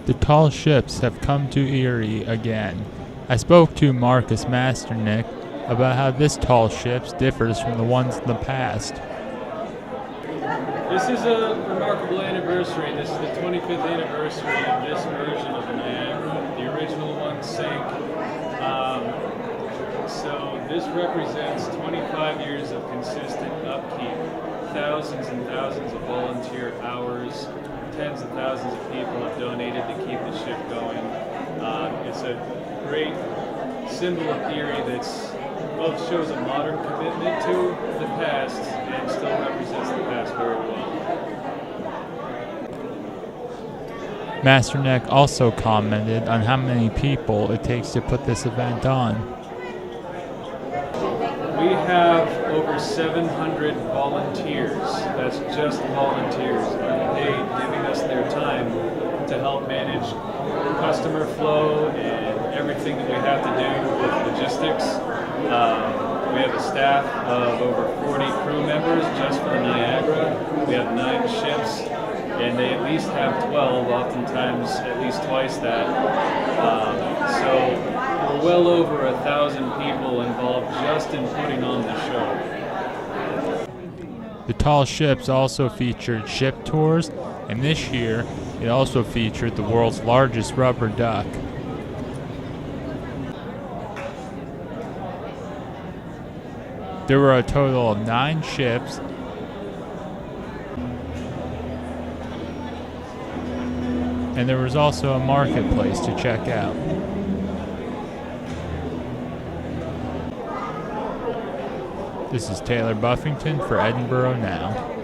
The tall ships have come to Erie again. I spoke to Marcus Masternick about how this tall ship differs from the ones in the past. This is a remarkable anniversary. This is the 25th anniversary of this version of the Niagara. The original one sank. So this represents 25 years of consistent upkeep, thousands and thousands of volunteer hours, tens of thousands of people have donated to keep the ship going. It's a great symbol of Erie that's both shows a modern commitment to the past and still represents the past very well. Masternick also commented on how many people it takes to put this event on. We have over 700 volunteers. That's just volunteers, unpaid, giving us their time to help manage customer flow and everything that we have to do with logistics. We have a staff of over 40 crew members just for the Niagara. We have 9 ships, and they at least have 12, oftentimes at least twice that. So we're well over 1,000 people involved just in putting on the show. The tall ships also featured ship tours, and this year it also featured the world's largest rubber duck. There were a total of 9 ships, and there was also a marketplace to check out. This is Taylor Buffington for Edinburgh Now.